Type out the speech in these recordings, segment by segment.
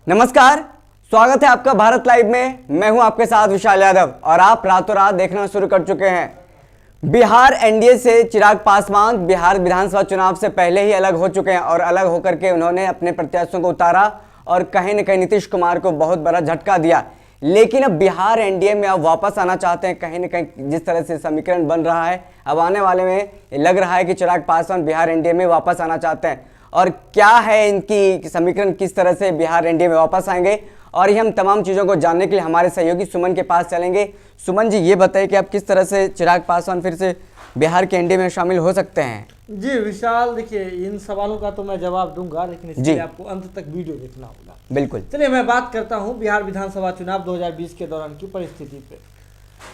नमस्कार, स्वागत है आपका भारत लाइव में। मैं हूं आपके साथ विशाल यादव और आप रातों रात देखना शुरू कर चुके हैं। बिहार एनडीए से चिराग पासवान बिहार विधानसभा चुनाव से पहले ही अलग हो चुके हैं और अलग होकर के उन्होंने अपने प्रत्याशियों को उतारा और कहीं न कहीं नीतीश कुमार को बहुत बड़ा झटका दिया। लेकिन अब बिहार एनडीए में अब वापस आना चाहते हैं। कहीं न कहीं जिस तरह से समीकरण बन रहा है, अब आने वाले में लग रहा है कि चिराग पासवान बिहार एनडीए में वापस आना चाहते हैं। और क्या है इनकी समीकरण, किस तरह से बिहार एनडीए में वापस आएंगे, और ये हम तमाम चीज़ों को जानने के लिए हमारे सहयोगी सुमन के पास चलेंगे। सुमन जी, ये बताइए कि आप किस तरह से चिराग पासवान फिर से बिहार के एनडीए में शामिल हो सकते हैं? जी विशाल, देखिए इन सवालों का तो मैं जवाब दूंगा, लेकिन इसके लिए आपको अंत तक वीडियो देखना होगा। बिल्कुल। चलिए मैं बात करता हूं बिहार विधानसभा चुनाव 2020 के दौरान की परिस्थिति पे।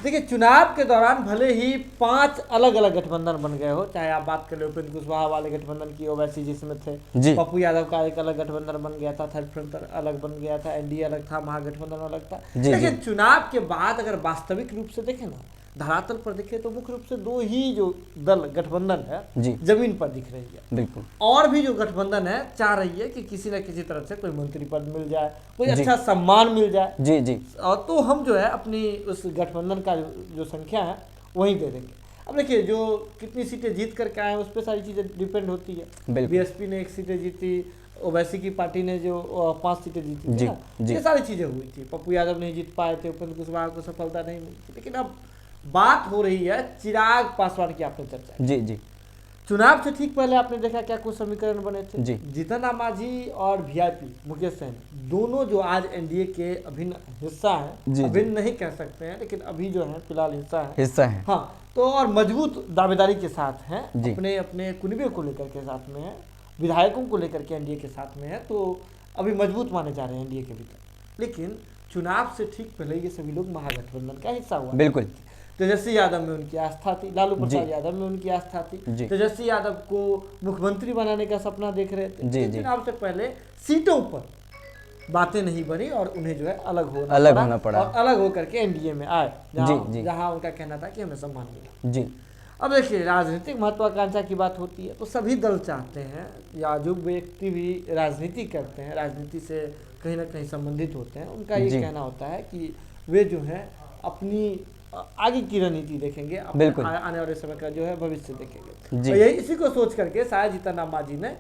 देखिए चुनाव के दौरान भले ही 5 अलग अलग गठबंधन बन गए हो, चाहे आप बात कर ले उपेंद्र कुशवाहा वाले गठबंधन की, ओवैसी जिसमें थे, पप्पू यादव का एक अलग गठबंधन बन गया था, थर्ड फ्रंट अलग बन गया था, एनडीए अलग था, महागठबंधन अलग था। लेकिन चुनाव के बाद अगर वास्तविक रूप से देखें ना, धरातल पर देखें तो मुख्य रूप से 2 ही जो दल गठबंधन है जमीन पर दिख रही है। बिल्कुल। और भी जो गठबंधन है चाह रही है कि किसी न किसी तरह से कोई मंत्री पद मिल जाए, कोई अच्छा सम्मान मिल जाए। जी जी। और तो हम जो है अपनी उस गठबंधन का जो संख्या है वही दे देंगे। अब देखिए जो कितनी सीटें जीत करके आए उस पर सारी चीजें डिपेंड होती है। बीएसपी ने 1 सीटें जीती, ओवैसी की पार्टी ने जो 5 सीटें जीती थी ना, ये सारी चीजें हुई थी। पप्पू यादव नहीं जीत पाए थे, उपेंद्र कुशवाहा को सफलता नहीं मिली। लेकिन अब बात हो रही है चिराग पासवान की, आपने चर्चा जी जी। चुनाव से ठीक पहले आपने देखा क्या कुछ समीकरण बने थे जी। जीतन राम मांझी और वीआईपी मुकेश सहनी दोनों जो आज एनडीए के अभिन्न हिस्सा है, अभिन्न नहीं कह सकते हैं लेकिन अभी जो है फिलहाल हिस्सा है। हाँ, तो और मजबूत दावेदारी के साथ हैं, अपने अपने कुनबे को लेकर के साथ में है, विधायकों को लेकर के एनडीए के साथ में है, तो अभी मजबूत माने जा रहे हैं एनडीए के भीतर। लेकिन चुनाव से ठीक पहले ये सभी लोग महागठबंधन का हिस्सा हुआ। बिल्कुल। तेजस्वी यादव में उनकी आस्था थी, लालू प्रसाद यादव में उनकी आस्था थी, तेजस्वी यादव को मुख्यमंत्री बनाने का सपना देख रहे थे। चुनाव से पहले सीटों पर बातें नहीं बनी और उन्हें जो है अलग होना पड़ा और अलग होकर के एनडीए में आए, जहां उनका कहना था कि हमें सम्मान मिले जी। अब देखिए राजनीतिक महत्वाकांक्षा की बात होती है तो सभी दल चाहते हैं, या जो व्यक्ति भी राजनीति करते हैं, राजनीति से कहीं ना कहीं संबंधित होते हैं, उनका ये कहना होता है कि वे जो है अपनी आगे की रणनीति देखेंगे, आने वाले समय का जो है भविष्य देखेंगे। तो यही इसी को सोच करके शायद जीतन राम मांझी ने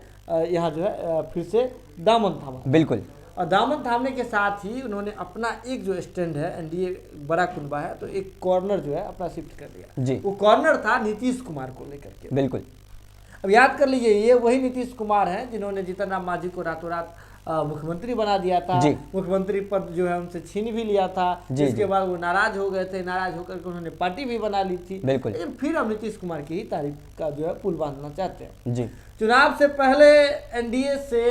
यहाँ जो है फिर से दामन थामा। बिल्कुल। और दामन थामने के साथ ही उन्होंने अपना एक जो स्टैंड है, एनडीए बड़ा कुनबा है, तो एक कॉर्नर जो है अपना शिफ्ट कर लिया जी। वो कॉर्नर था नीतीश कुमार को लेकर के। बिल्कुल। अब याद कर लीजिए ये वही नीतीश कुमार हैं जिन्होंने जीतन राम मांझी को रातों रात मुख्यमंत्री बना दिया था, मुख्यमंत्री पद जो है उनसे छीन भी लिया था, जिसके बाद वो नाराज हो गए थे, नाराज होकर के उन्होंने पार्टी भी बना ली थी। लेकिन फिर अब नीतीश कुमार की ही तारीफ का जो है पुल बांधना चाहते हैं जी। चुनाव से पहले एनडीए से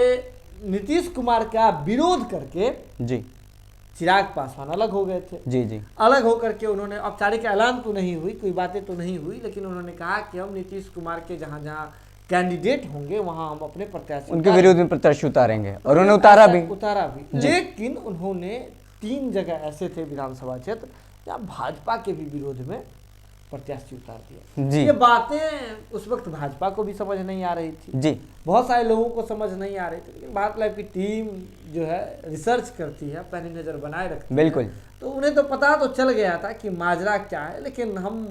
नीतीश कुमार का विरोध करके जी चिराग पासवान अलग हो गए थे जी जी। अलग होकर के उन्होंने औपचारिक ऐलान तो नहीं हुई, कोई बातें तो नहीं हुई, लेकिन उन्होंने कहा कि हम नीतीश कुमार के जहाँ जहाँ कैंडिडेट होंगे वहां हम अपने प्रत्याशी उनके विरोध में प्रत्याशी उतारेंगे, और उन्होंने उतारा भी। लेकिन उन्होंने 3 जगह ऐसे थे विधानसभा क्षेत्र जहाँ भाजपा के भी विरोध में प्रत्याशी उतार दिया। ये बातें उस वक्त भाजपा को भी समझ नहीं आ रही थी जी, बहुत सारे लोगों को समझ नहीं आ रही थी, लेकिन भारत लाइव की टीम जो है रिसर्च करती है, पैनी नजर बनाए रखती है। बिल्कुल। तो उन्हें तो पता तो चल गया था कि माजरा क्या है, लेकिन हम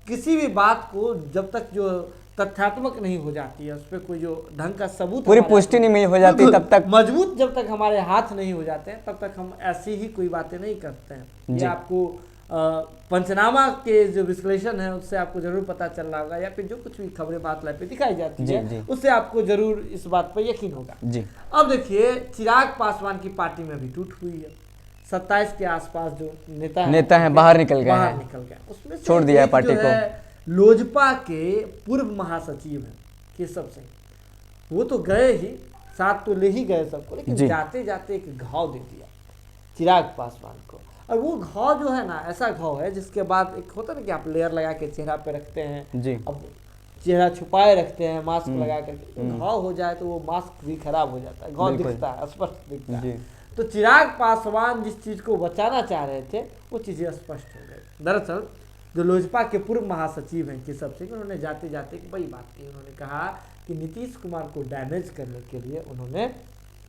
किसी भी बात को जब तक जो तथ्यात्मक नहीं हो जाती है, उस पर कोई जो ढंग का सबूत, पूरी पुष्टि नहीं हो जाती, तब तक मजबूत जब तक हमारे हाथ नहीं हो जाते हैं तब तक हम ऐसी ही कोई बातें नहीं करते हैं। ये आपको पंचनामा के जो विश्लेषण है उससे आपको जरूर पता चल रहा होगा, या फिर जो कुछ भी खबरें बात लाइव पे दिखाई जाती है उससे आपको जरूर इस बात पर यकीन होगा जी। अब देखिए चिराग पासवान की पार्टी में भी टूट हुई है। 27 के आसपास जो नेता है बाहर निकल गए, उसमें छोड़ दिया है पार्टी को। लोजपा के पूर्व महासचिव हैं केशव सिंह, वो तो गए ही, साथ तो ले ही गए सबको, लेकिन जाते जाते एक घाव दे दिया चिराग पासवान को। और वो घाव जो है ना, ऐसा घाव है जिसके बाद एक होता है ना कि आप लेयर लगा के चेहरा पे रखते हैं जी, अब चेहरा छुपाए रखते हैं मास्क लगा करके, घाव हो जाए तो वो मास्क भी खराब हो जाता है, घाव दिखता है, स्पष्ट दिखता है। तो चिराग पासवान जिस चीज को बचाना चाह रहे थे वो चीजें स्पष्ट हो गई। दरअसल जो लोजपा के पूर्व महासचिव हैं केशव सिंह, उन्होंने जाते जाते एक बड़ी बात की। उन्होंने कहा कि नीतीश कुमार को डैमेज करने के लिए उन्होंने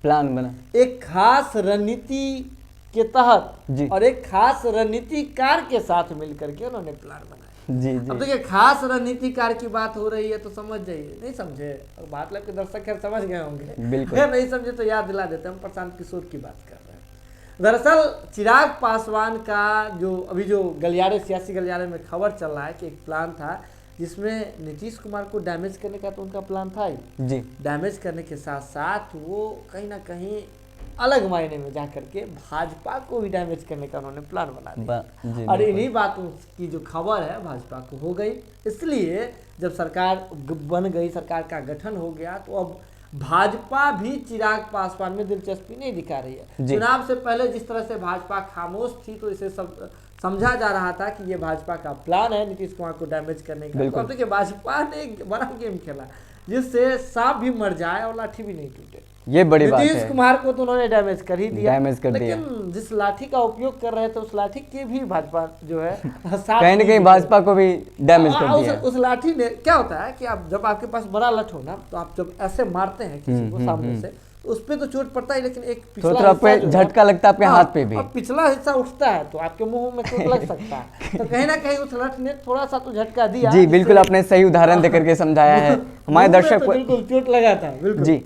प्लान बना। एक खास रणनीति के तहत जी। और एक खास रणनीतिकार के साथ मिलकर के उन्होंने प्लान बनाया। जी अब जी देखिए खास रणनीतिकार की बात हो रही है तो समझ जाइए, नहीं समझे और बात के दर्शक खैर समझ गए होंगे, बिल्कुल। अगर नहीं समझे तो याद दिला देते हैं, हम प्रशांत किशोर की बात कर रहे हैं। दरअसल चिराग पासवान का जो गलियारे सियासी गलियारे में खबर चल रहा है कि एक प्लान था जिसमें नीतीश कुमार को डैमेज करने का तो उनका प्लान था ही, जी डैमेज करने के साथ साथ वो कहीं ना कहीं अलग मायने में जा करके भाजपा को भी डैमेज करने का उन्होंने प्लान बना दिया। जी और इन्हीं बातों की जो खबर है भाजपा को हो गई, इसलिए जब सरकार बन गई, सरकार का गठन हो गया, तो अब भाजपा भी चिराग पासवान में दिलचस्पी नहीं दिखा रही है। चुनाव से पहले जिस तरह से भाजपा खामोश थी तो इसे सब समझा जा रहा था कि ये भाजपा का प्लान है नीतीश कुमार को डैमेज करने का। तो अब देखिए भाजपा ने एक बड़ा गेम खेला जिससे सांप भी मर जाए और लाठी भी नहीं टूटे। ये बड़ी बात है। नीतीश कुमार को तो उन्होंने डैमेज कर ही दिया, डैमेज कर दिया। लेकिन जिस लाठी का उपयोग कर रहे थे उस लाठी के भी भाजपा जो है कहीं न कहीं भाजपा को भी डैमेज कर दिया। उस लाठी ने क्या होता है कि आप जब आपके पास बड़ा लठ हो ना तो आप जब ऐसे मारते हैं किसी को सामने से तो उस पे तो चोट पड़ता है, लेकिन एक पिछला हिस्सा झटका लगता है आपके हाथ पे भी, और पिछला हिस्सा उठता है तो आपके मुंह में चोट लग सकता है। तो कहीं ना कहीं उस लठ ने थोड़ा सा तो झटका दिया। जी बिल्कुल, आपने सही उदाहरण देकर के समझाया है हमारे दर्शक। बिल्कुल चोट लगा था, बिल्कुल। जी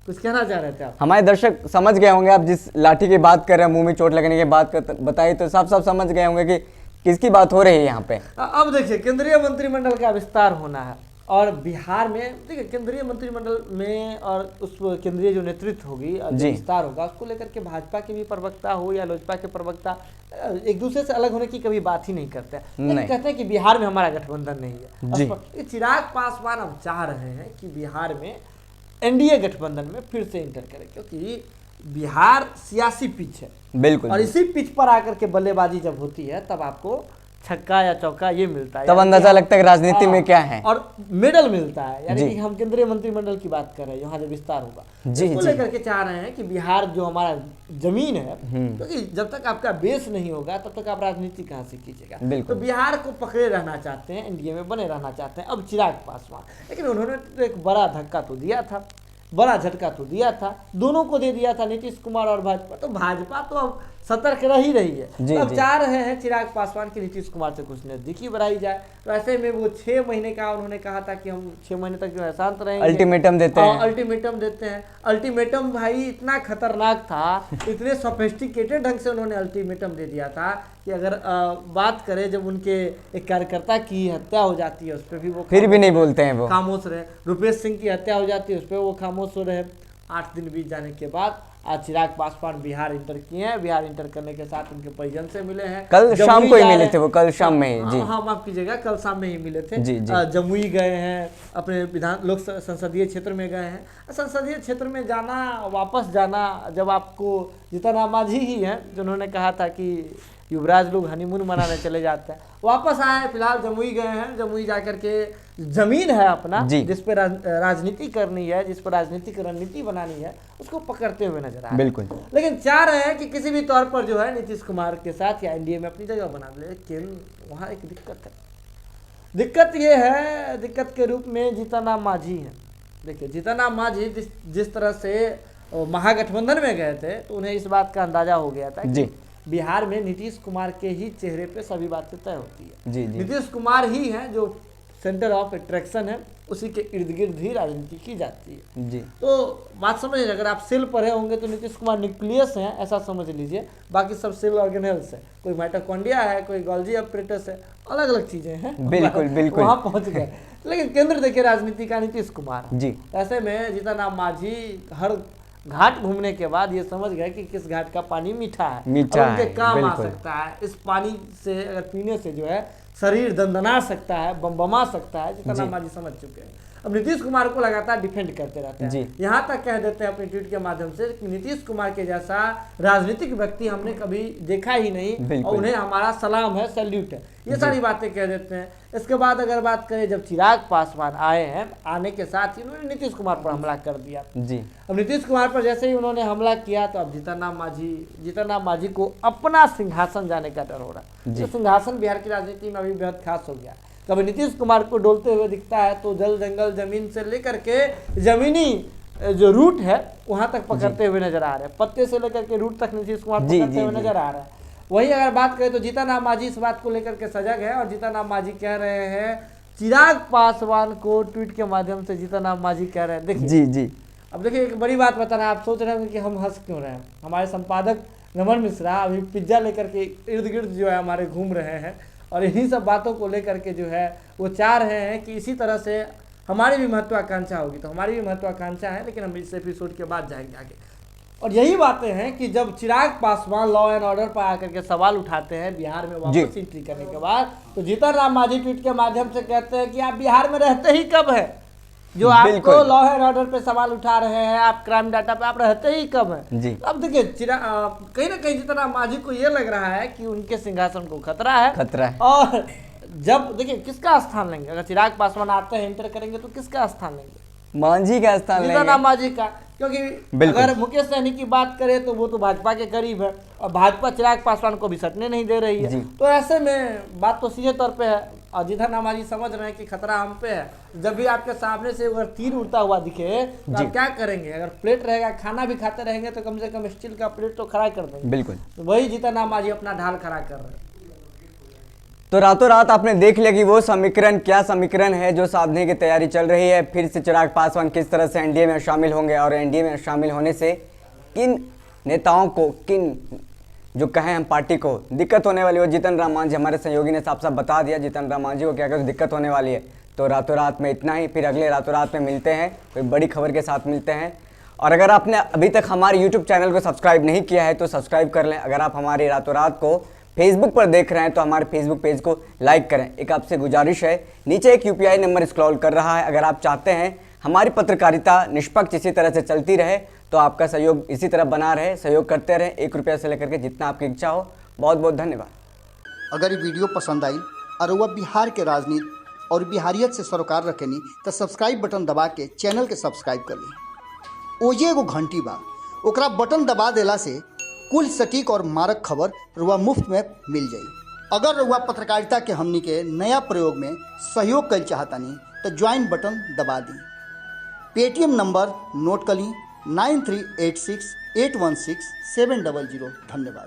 कुछ कहना चाह रहे थे आप? हमारे दर्शक समझ गए होंगे, आप जिस लाठी की बात कर रहे हैं, मुंह में चोट लगने की बात बताई तो साफ साफ समझ गए होंगे कि किसकी बात हो रही है यहाँ पे। अब देखिए केंद्रीय मंत्रिमंडल का विस्तार होना है और बिहार में देखिए केंद्रीय मंत्रिमंडल में और उस केंद्रीय जो नेतृत्व होगी और जो विस्तार होगा उसको लेकर के भाजपा के भी प्रवक्ता हो या लोजपा के प्रवक्ता एक दूसरे से अलग होने की कभी बात ही नहीं करते हैं। नहीं कहते हैं कि बिहार में हमारा गठबंधन नहीं है। चिराग पासवान अब चाह रहे हैं कि बिहार में एनडीए गठबंधन में फिर से इंटर करें, क्योंकि बिहार सियासी पिच है। बिल्कुल। और इसी पिच पर आकर के बल्लेबाजी जब होती है तब आपको छक्का या चौका ये मिलता है, तब अंदाजा लगता है कि राजनीति में क्या है, और मेडल मिलता है। यानी कि हम केंद्रीय मंत्रिमंडल की बात कर रहे हैं, यहाँ जो विस्तार होगा उसको लेकर के चाह रहे हैं कि बिहार जो हमारा जमीन है, क्योंकि जब तक आपका बेस नहीं होगा तब तक आप राजनीति कहाँ से कीजिएगा। तो बिहार को पकड़े रहना चाहते हैं, एनडीए में बने रहना चाहते हैं अब चिराग पासवान, लेकिन उन्होंने तो एक बड़ा धक्का तो दिया था, बड़ा झटका तो दिया था, दोनों को दे दिया था, नीतीश कुमार और भाजपा। तो भाजपा तो अब सतर्क रह ही रही है, तो अब चाह रहे हैं चिराग पासवान की नीतीश कुमार से कुछ नजदीकी बढ़ाई जाए। तो ऐसे में वो 6 महीने का उन्होंने कहा था कि हम 6 महीने तक जो है शांत रहेंगे, अल्टीमेटम देते हैं। अल्टीमेटम देते हैं। अल्टीमेटम भाई इतना खतरनाक था, इतने सोफिस्टिकेटेड ढंग से उन्होंने अल्टीमेटम दे दिया था कि अगर बात करें जब उनके एक कार्यकर्ता की हत्या हो जाती है उस पर भी वो फिर भी नहीं बोलते हैं, वो खामोश रहे। रुपेश सिंह की हत्या हो जाती है उस पर वो खामोश हो रहे। 8 दिन बीत जाने के बाद आज चिराग पासवान बिहार इंटर किए हैं। बिहार इंटर करने के साथ उनके परिजन से मिले हैं, कल शाम को ही मिले थे, वो कल शाम में ही। जी हाँ माफ कीजिएगा, कल शाम में ही मिले थे। जी, जी। जमुई गए हैं, अपने लोक संसदीय क्षेत्र में गए हैं। संसदीय क्षेत्र में जाना, वापस जाना, जब आपको जीतन राम मांझी ही हैं जिन्होंने कहा था कि युवराज लोग हनीमून मनाने चले जाते हैं, वापस आए, फिलहाल जमुई गए हैं। जमुई जाकर के जमीन है अपना जिस पर राजनीति करनी है, जिस पर राजनीतिक रणनीति बनानी है, उसको पकड़ते हुए नजर आ रहे हैं। बिल्कुल। लेकिन चाह रहे हैं कि किसी भी तौर पर जो है नीतीश कुमार के साथ या एनडीए में अपनी जगह बना ले, लेकिन वहाँ एक दिक्कत है। दिक्कत ये है, दिक्कत के रूप में जीतन राम मांझी है। देखिए जीतन राम मांझी जिस तरह से महागठबंधन में गए थे तो उन्हें इस बात का अंदाजा हो गया था कि बिहार में नीतीश कुमार के ही चेहरे पे सभी बातें तय होती है। जी। नीतीश कुमार ही है जो सेंटर ऑफ अट्रैक्शन है, उसी के इर्द गिर्द ही राजनीति की जाती है। जी। तो बात समझ लीजिए, अगर आप सेल पढ़े होंगे तो नीतीश कुमार न्यूक्लियस हैं ऐसा समझ लीजिए, बाकी सब सेल ऑर्गेनेल्स है। कोई माइटोकॉन्ड्रिया है, कोई गोल्जी अपरेटस है, अलग अलग चीजें हैं। बिल्कुल बिल्कुल, वहाँ पहुंच गए। लेकिन केंद्र देखिए राजनीति का नीतीश कुमार जी। ऐसे में जीतन राम मांझी हर घाट घूमने के बाद ये समझ गए कि किस घाट का पानी मीठा है, मीठा उनके है, काम आ सकता है। इस पानी से अगर पीने से जो है शरीर दंदना सकता है, बमबमा सकता है, जितना मांझी समझ चुके हैं। अब नीतीश कुमार को लगातार डिफेंड करते रहते हैं, यहाँ तक कह देते हैं अपने ट्वीट के माध्यम से कि नीतीश कुमार के जैसा राजनीतिक व्यक्ति हमने कभी देखा ही नहीं और उन्हें हमारा सलाम है, सैल्यूट है, ये सारी बातें कह देते हैं। इसके बाद अगर बात करें जब चिराग पासवान आए हैं, आने के साथ ही उन्होंने नीतीश कुमार पर हमला कर दिया। जी। अब नीतीश कुमार पर जैसे ही उन्होंने हमला किया तो अब जीतन राम मांझी को अपना सिंहासन जाने का डर हो रहा है। तो सिंहासन बिहार की राजनीति में अभी बेहद खास हो गया। कभी नीतीश कुमार को डोलते हुए दिखता है तो जल जंगल जमीन से लेकर के जमीनी जो रूट है वहां तक पकड़ते हुए नजर आ रहे हैं, पत्ते से लेकर के रूट तक नीतीश कुमार पकड़ते हुए नजर आ रहा है। वही अगर बात करें तो जीतन राम मांझी इस बात को लेकर के सजग है और जीतन राम मांझी कह रहे हैं चिराग पासवान को ट्वीट के माध्यम से जीतन राम मांझी कह रहे हैं देखिए जी। अब देखिए एक बड़ी बात बताना, आप सोच रहे होंगे कि हम हंस क्यों रहे हैं। हमारे संपादक नमन मिश्रा अभी पिज्जा लेकर के इर्द गिर्द जो है हमारे घूम रहे हैं और इन्हीं सब बातों को लेकर के जो है वो चाह रहे हैं कि इसी तरह से हमारी भी महत्वाकांक्षा होगी। तो हमारी भी महत्वाकांक्षा है, लेकिन हम इस एपिसोड के बाद जाएंगे आगे। और यही बातें हैं कि जब Chirag Paswan law and order पर आकर के सवाल उठाते हैं बिहार में वापस एंट्री करने के बाद, तो जीतन राम मांझी ट्वीट के माध्यम से कहते हैं कि आप बिहार में रहते ही कब है, जो आपको लॉ एंड ऑर्डर पे सवाल उठा रहे हैं, आप क्राइम डाटा पे आप रहते ही कब है। अब देखिए कहीं ना कहीं जीतन राम मांझी को ये लग रहा है कि उनके सिंहासन को खतरा है। और जब देखिए किसका स्थान लेंगे, अगर चिराग पासवान आते हैं एंटर करेंगे तो किसका स्थान लेंगे, मांझी का स्थान लेंगे, जीतन राम मांझी का। क्योंकि अगर मुकेश सहनी की बात करें तो वो तो भाजपा के करीब है और भाजपा चिराग पासवान को भी सटने नहीं दे रही है। तो ऐसे में बात तो सीधे तौर पे है और जीतन राम मांझी समझ रहे हैं कि खतरा हम पे है। जब भी आपके सामने से अगर तीर उड़ता हुआ दिखे तो आप क्या करेंगे, अगर प्लेट रहेगा खाना भी खाते रहेंगे तो कम से कम स्टील का प्लेट तो खड़ा कर देंगे। बिल्कुल, तो वही जीतन राम मांझी अपना ढाल खड़ा कर रहे हैं। तो रातों रात आपने देख लिया कि वो समीकरण क्या समीकरण है जो साधने की तैयारी चल रही है। फिर से चिराग पासवान किस तरह से एनडीए में शामिल होंगे और एनडीए में शामिल होने से किन नेताओं को, किन जो कहें हम पार्टी को दिक्कत होने वाली हो। जीतन राम मांझी हमारे सहयोगी ने साफ साफ बता दिया जीतन राम मांझी को क्या क्या दिक्कत होने वाली है। तो रातों रात में इतना ही, फिर अगले रातों रात में मिलते हैं, कोई बड़ी खबर के साथ मिलते हैं। और अगर आपने अभी तक हमारे यूट्यूब चैनल को सब्सक्राइब नहीं किया है तो सब्सक्राइब कर लें। अगर आप हमारे रातों रात को फेसबुक पर देख रहे हैं तो हमारे फेसबुक पेज को लाइक करें। एक आपसे गुजारिश है, नीचे एक यूपीआई नंबर स्क्रॉल कर रहा है। अगर आप चाहते हैं हमारी पत्रकारिता निष्पक्ष इसी तरह से चलती रहे तो आपका सहयोग इसी तरह बना रहे, सहयोग करते रहें, 1 रुपया से लेकर के जितना आपकी इच्छा हो। बहुत बहुत धन्यवाद। अगर ये वीडियो पसंद आई और वह बिहार के राजनीति और बिहारियत से सरोकार रखेनी तो सब्सक्राइब बटन दबा के चैनल के सब्सक्राइब कर ली। ओजे एगो घंटी बा, ओकरा बटन दबा देला से कुल सटीक और मारक खबर रुआ मुफ्त में मिल जाई। अगर रुआ पत्रकारिता के हमनी के नया प्रयोग में सहयोग कर चाहतानी तो ज्वाइन बटन दबा दी। पेटीएम नंबर नोट कर ली 9386816700। धन्यवाद।